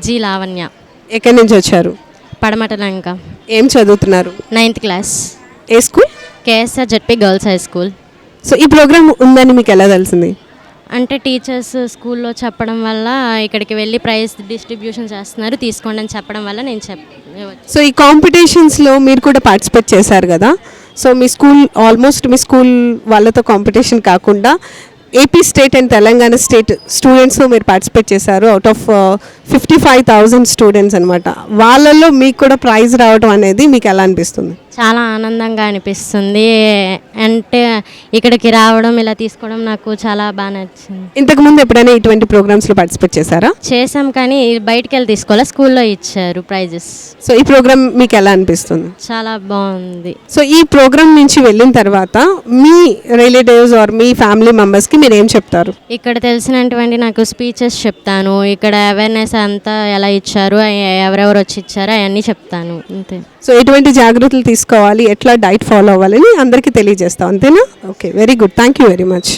G Lavanya. ఎక్కడి నుంచి వచ్చారు? పడమటలంక. ఏం చదువుతున్నారు? 9th class. ఏ school? KSR ZP girls high school. So ఈ ప్రోగ్రామ్ ఉందని మీకు ఎలా తెలిసింది? అంటే టీచర్స్ స్కూల్లో చెప్పడం వల్ల ఇక్కడికి వెళ్ళి ప్రైజ్ డిస్ట్రిబ్యూషన్ చేస్తున్నారు, తీసుకోండి అని చెప్పడం వల్ల నేను సో ఈ కాంపిటీషన్స్లో మీరు కూడా పార్టిసిపేట్ చేశారు కదా, సో మీ స్కూల్ ఆల్మోస్ట్ మీ స్కూల్ వాళ్ళతో కాంపిటీషన్ కాకుండా AP state and Telangana state స్టూడెంట్స్లో మీరు పార్టిసిపేట్ చేశారు. అవుట్ ఆఫ్ 55,000 స్టూడెంట్స్ అనమాట. వాళ్ళల్లో మీకు కూడా ప్రైజ్ రావడం అనేది మీకు ఎలా అనిపిస్తుంది? చాలా ఆనందంగా అనిపిస్తుంది. అంటే ఇక్కడికి రావడం, ఇలా తీసుకోవడం నాకు చాలా బాగా నచ్చింది. ఇంతకుముందు ఎప్పుడైనా ఇటువంటి ప్రోగ్రామ్స్లో పార్టిసిపేట్ చేశారా? చేసాం, కానీ బయటికి వెళ్ళి తీసుకోవాలి, స్కూల్లో ఇచ్చారు ప్రైజెస్. సో ఈ ప్రోగ్రామ్ మీకు ఎలా అనిపిస్తుంది? చాలా బాగుంది. సో ఈ ప్రోగ్రామ్ నుంచి వెళ్ళిన తర్వాత మీ రిలేటివ్స్ ఆర్ మీ ఫ్యామిలీ మెంబర్స్కి మీరు ఏం చెప్తారు? ఇక్కడ తెలిసినటువంటి నాకు స్పీచెస్ చెప్తాను, ఇక్కడ అవేర్నెస్ అంతా ఎలా ఇచ్చారు, ఎవరెవరు వచ్చి ఇచ్చారు అవన్నీ చెప్తాను, అంతే. సో ఎటువంటి జాగ్రత్తలు తీసుకోవాలి, ఎట్లా డైట్ ఫాలో అవ్వాలని అందరికీ తెలియజేస్తాం, అంతేనా? Okay, very good, thank you very much.